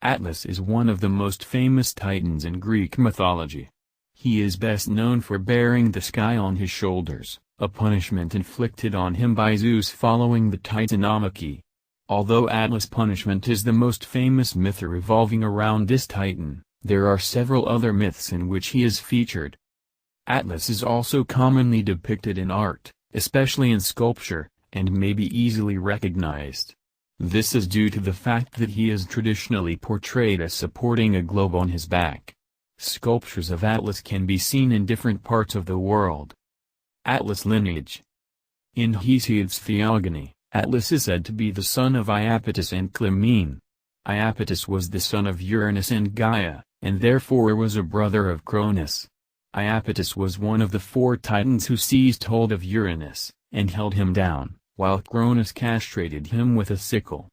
Atlas is one of the most famous titans in Greek mythology. He is best known for bearing the sky on his shoulders, a punishment inflicted on him by Zeus following the Titanomachy. Although Atlas' punishment is the most famous myth revolving around this titan, there are several other myths in which he is featured. Atlas is also commonly depicted in art, especially in sculpture, and may be easily recognized. This is due to the fact that he is traditionally portrayed as supporting a globe on his back. Sculptures of Atlas can be seen in different parts of the world. Atlas lineage. In Hesiod's Theogony, Atlas is said to be the son of Iapetus and Clymene. Iapetus was the son of Uranus and Gaia, and therefore was a brother of Cronus. Iapetus was one of the 4 titans who seized hold of Uranus, and held him down, while Cronus castrated him with a sickle.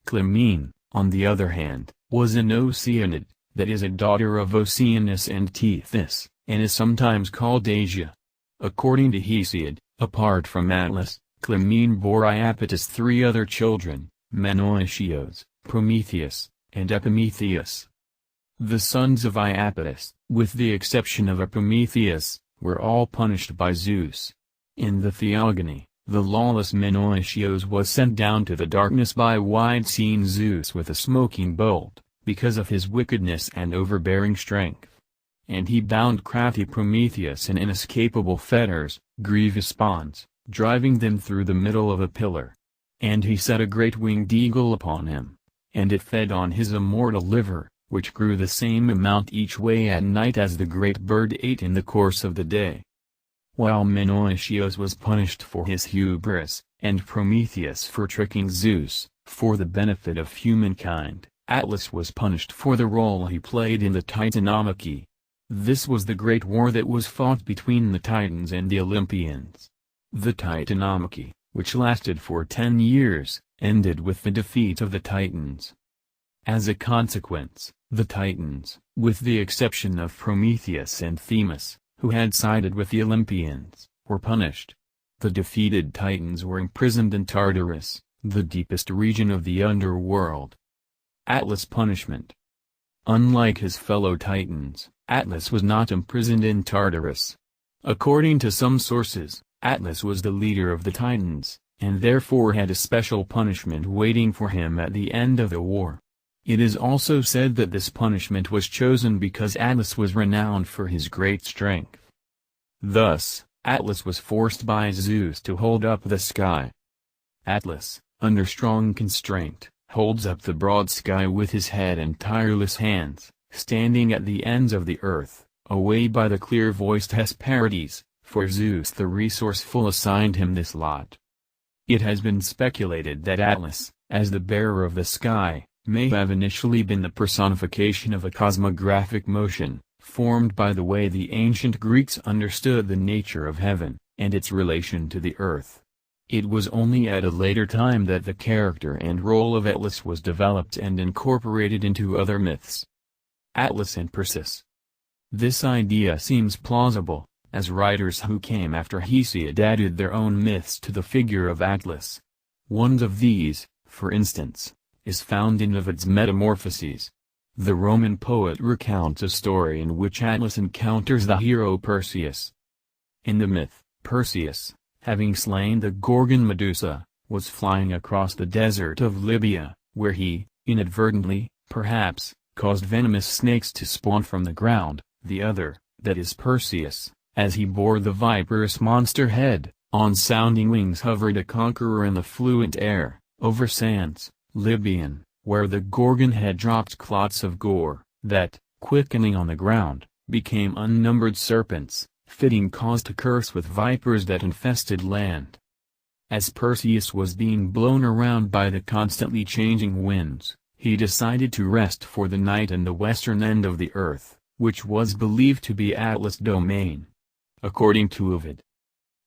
Clymene, on the other hand, was an Oceanid, that is a daughter of Oceanus and Tethys, and is sometimes called Asia. According to Hesiod, apart from Atlas, Clymene bore Iapetus 3 other children, Menoetios, Prometheus, and Epimetheus. The sons of Iapetus, with the exception of Epimetheus, were all punished by Zeus. In the Theogony, the lawless Menoetios was sent down to the darkness by wide-seeing Zeus with a smoking bolt, because of his wickedness and overbearing strength. And he bound crafty Prometheus in inescapable fetters, grievous bonds, driving them through the middle of a pillar. And he set a great winged eagle upon him, and it fed on his immortal liver, which grew the same amount each way at night as the great bird ate in the course of the day. While Menoetios was punished for his hubris, and Prometheus for tricking Zeus, for the benefit of humankind, Atlas was punished for the role he played in the Titanomachy. This was the great war that was fought between the Titans and the Olympians. The Titanomachy, which lasted for 10 years, ended with the defeat of the Titans. As a consequence, the Titans, with the exception of Prometheus and Themis, who had sided with the Olympians, were punished. The defeated Titans were imprisoned in Tartarus, the deepest region of the underworld. Atlas' punishment. Unlike his fellow Titans, Atlas was not imprisoned in Tartarus. According to some sources, Atlas was the leader of the Titans, and therefore had a special punishment waiting for him at the end of the war. It is also said that this punishment was chosen because Atlas was renowned for his great strength. Thus, Atlas was forced by Zeus to hold up the sky. Atlas, under strong constraint, holds up the broad sky with his head and tireless hands, standing at the ends of the earth, away by the clear-voiced Hesperides, for Zeus the resourceful assigned him this lot. It has been speculated that Atlas, as the bearer of the sky, may have initially been the personification of a cosmographic motion, formed by the way the ancient Greeks understood the nature of heaven, and its relation to the earth. It was only at a later time that the character and role of Atlas was developed and incorporated into other myths. Atlas and Perseus. This idea seems plausible, as writers who came after Hesiod added their own myths to the figure of Atlas. One of these, for instance, is found in Ovid's Metamorphoses. The Roman poet recounts a story in which Atlas encounters the hero Perseus. In the myth, Perseus, having slain the Gorgon Medusa, was flying across the desert of Libya, where he, inadvertently, perhaps, caused venomous snakes to spawn from the ground. The other, that is Perseus, as he bore the viperous monster head, on sounding wings hovered a conqueror in the fluent air, over sands, Libyan, where the Gorgon head dropped clots of gore, that, quickening on the ground, became unnumbered serpents, fitting cause to curse with vipers that infested land. As Perseus was being blown around by the constantly changing winds, he decided to rest for the night in the western end of the earth, which was believed to be Atlas' domain. According to Ovid,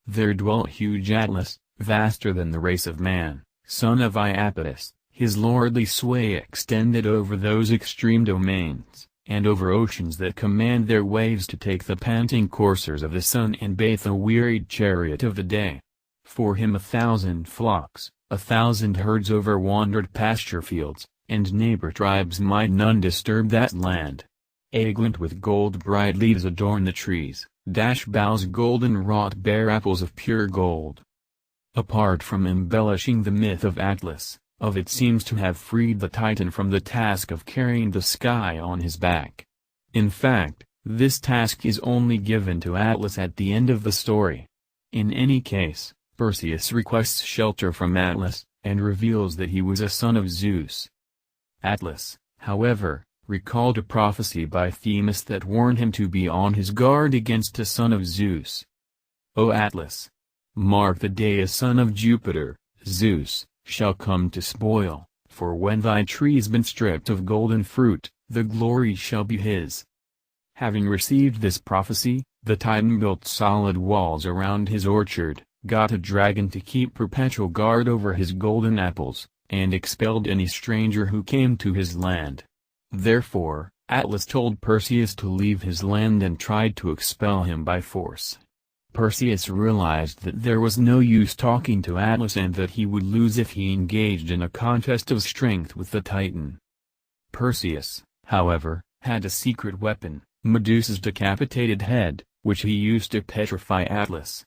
there dwelt huge Atlas, vaster than the race of man, son of Iapetus. His lordly sway extended over those extreme domains, and over oceans that command their waves to take the panting coursers of the sun and bathe the wearied chariot of the day. For him 1,000 flocks, 1,000 herds over wandered pasture fields, and neighbor tribes might none disturb that land. A glint with gold bright leaves adorn the trees, boughs golden wrought bear apples of pure gold. Apart from embellishing the myth of Atlas, of it seems to have freed the Titan from the task of carrying the sky on his back. In fact, this task is only given to Atlas at the end of the story. In any case, Perseus requests shelter from Atlas, and reveals that he was a son of Zeus. Atlas, however, recalled a prophecy by Themis that warned him to be on his guard against a son of Zeus. O Atlas! Mark the day a son of Jupiter, Zeus, shall come to spoil, for when thy tree's been stripped of golden fruit, the glory shall be his. Having received this prophecy, the Titan built solid walls around his orchard, got a dragon to keep perpetual guard over his golden apples, and expelled any stranger who came to his land. Therefore, Atlas told Perseus to leave his land and tried to expel him by force. Perseus realized that there was no use talking to Atlas and that he would lose if he engaged in a contest of strength with the Titan. Perseus, however, had a secret weapon, Medusa's decapitated head, which he used to petrify Atlas.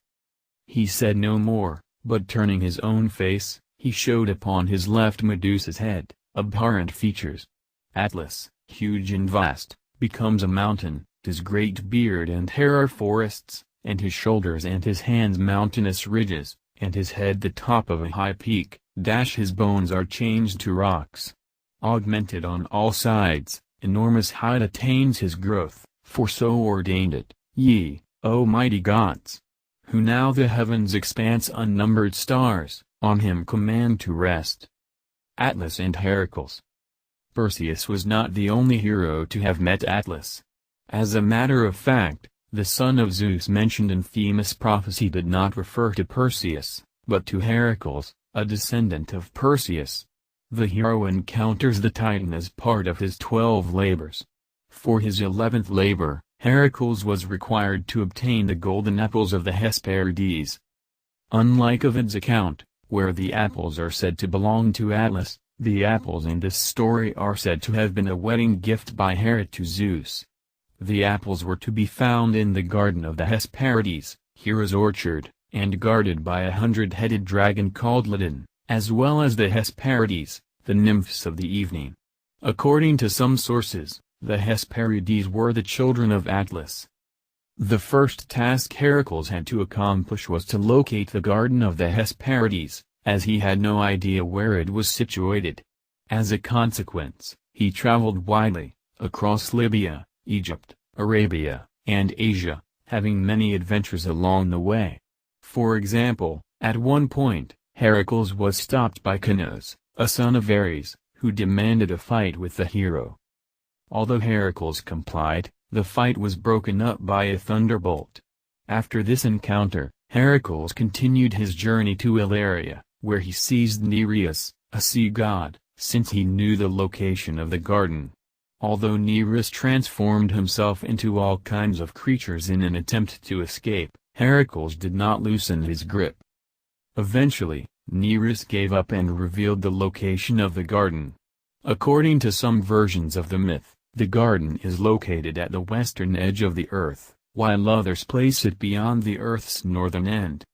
He said no more, but turning his own face, he showed upon his left Medusa's head, abhorrent features. Atlas, huge and vast, becomes a mountain, his great beard and hair are forests, and his shoulders and his hands mountainous ridges, and his head the top of a high peak, his bones are changed to rocks. Augmented on all sides, enormous height attains his growth, for so ordained it, ye, O mighty gods! Who now the heavens expanse unnumbered stars, on him command to rest. Atlas and Heracles. Perseus was not the only hero to have met Atlas. As a matter of fact, the son of Zeus mentioned in Themis' prophecy did not refer to Perseus, but to Heracles, a descendant of Perseus. The hero encounters the Titan as part of his 12 labors. For his 11th labor, Heracles was required to obtain the golden apples of the Hesperides. Unlike Ovid's account, where the apples are said to belong to Atlas, the apples in this story are said to have been a wedding gift by Hera to Zeus. The apples were to be found in the garden of the Hesperides, Hera's orchard, and guarded by a 100-headed dragon called Ladon, as well as the Hesperides, the nymphs of the evening. According to some sources, the Hesperides were the children of Atlas. The first task Heracles had to accomplish was to locate the garden of the Hesperides, as he had no idea where it was situated. As a consequence, he traveled widely, across Libya, Egypt, Arabia, and Asia, having many adventures along the way. For example, at one point, Heracles was stopped by Canos, a son of Ares, who demanded a fight with the hero. Although Heracles complied, the fight was broken up by a thunderbolt. After this encounter, Heracles continued his journey to Ilaria, where he seized Nereus, a sea god, since he knew the location of the garden. Although Nereus transformed himself into all kinds of creatures in an attempt to escape, Heracles did not loosen his grip. Eventually, Nereus gave up and revealed the location of the garden. According to some versions of the myth, the garden is located at the western edge of the earth, while others place it beyond the earth's northern end.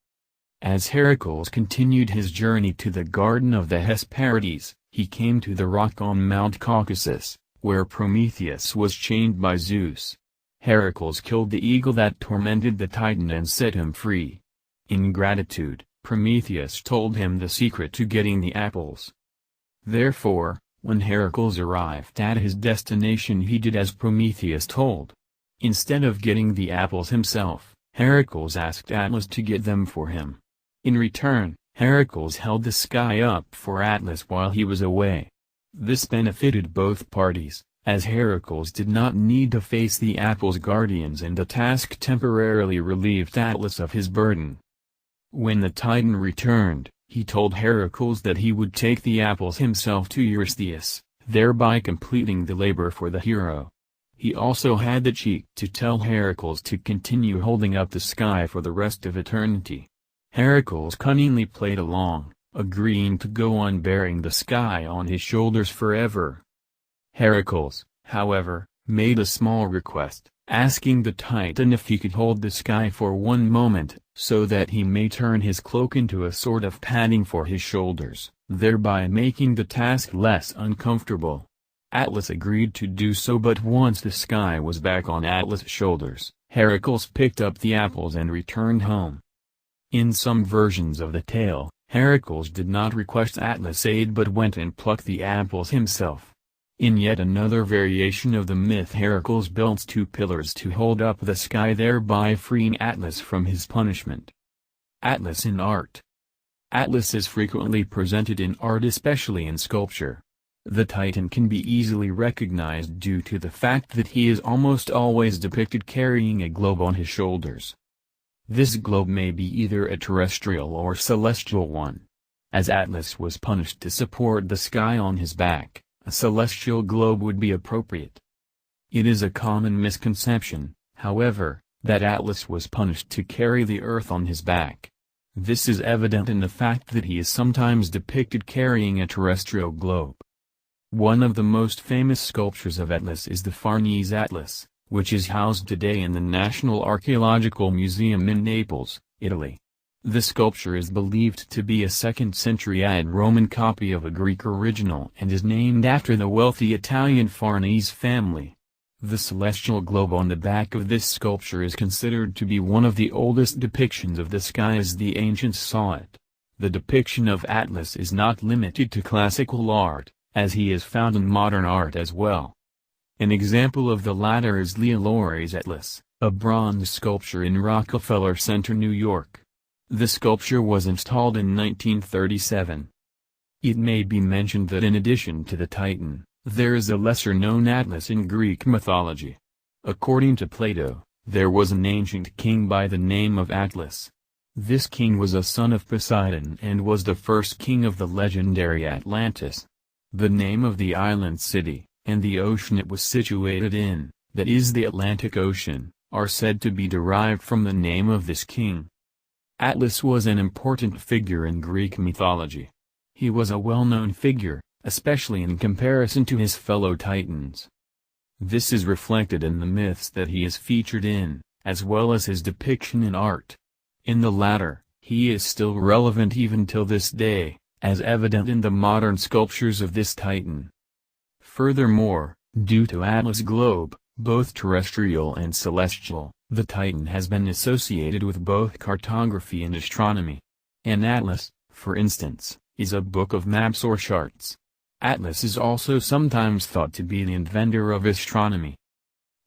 As Heracles continued his journey to the garden of the Hesperides, he came to the rock on Mount Caucasus, where Prometheus was chained by Zeus. Heracles killed the eagle that tormented the Titan and set him free. In gratitude, Prometheus told him the secret to getting the apples. Therefore, when Heracles arrived at his destination he did as Prometheus told. Instead of getting the apples himself, Heracles asked Atlas to get them for him. In return, Heracles held the sky up for Atlas while he was away. This benefited both parties, as Heracles did not need to face the apples' guardians and the task temporarily relieved Atlas of his burden. When the Titan returned, he told Heracles that he would take the apples himself to Eurystheus, thereby completing the labor for the hero. He also had the cheek to tell Heracles to continue holding up the sky for the rest of eternity. Heracles cunningly played along, agreeing to go on bearing the sky on his shoulders forever. Heracles, however, made a small request, asking the Titan if he could hold the sky for one moment, so that he may turn his cloak into a sort of padding for his shoulders, thereby making the task less uncomfortable. Atlas agreed to do so, but once the sky was back on Atlas' shoulders, Heracles picked up the apples and returned home. In some versions of the tale, Heracles did not request Atlas' aid but went and plucked the apples himself. In yet another variation of the myth, Heracles built 2 pillars to hold up the sky, thereby freeing Atlas from his punishment. Atlas in art. Atlas is frequently presented in art, especially in sculpture. The Titan can be easily recognized due to the fact that he is almost always depicted carrying a globe on his shoulders. This globe may be either a terrestrial or celestial one. As Atlas was punished to support the sky on his back, a celestial globe would be appropriate. It is a common misconception, however, that Atlas was punished to carry the earth on his back. This is evident in the fact that he is sometimes depicted carrying a terrestrial globe. One of the most famous sculptures of Atlas is the Farnese Atlas, which is housed today in the National Archaeological Museum in Naples, Italy. The sculpture is believed to be a 2nd century AD Roman copy of a Greek original and is named after the wealthy Italian Farnese family. The celestial globe on the back of this sculpture is considered to be one of the oldest depictions of the sky as the ancients saw it. The depiction of Atlas is not limited to classical art, as he is found in modern art as well. An example of the latter is Lineage's Atlas, a bronze sculpture in Rockefeller Center, New York. The sculpture was installed in 1937. It may be mentioned that in addition to the Titan, there is a lesser-known Atlas in Greek mythology. According to Plato, there was an ancient king by the name of Atlas. This king was a son of Poseidon and was the first king of the legendary Atlantis. The name of the island city, and the ocean it was situated in, that is the Atlantic Ocean, are said to be derived from the name of this king. Atlas was an important figure in Greek mythology. He was a well-known figure, especially in comparison to his fellow Titans. This is reflected in the myths that he is featured in, as well as his depiction in art. In the latter, he is still relevant even till this day, as evident in the modern sculptures of this Titan. Furthermore, due to Atlas' globe, both terrestrial and celestial, the Titan has been associated with both cartography and astronomy. An atlas, for instance, is a book of maps or charts. Atlas is also sometimes thought to be the inventor of astronomy.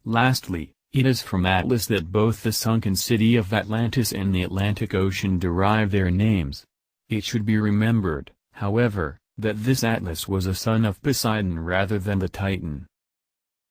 Lastly, it is from Atlas that both the sunken city of Atlantis and the Atlantic Ocean derive their names. It should be remembered, however, that this Atlas was a son of Poseidon rather than the Titan.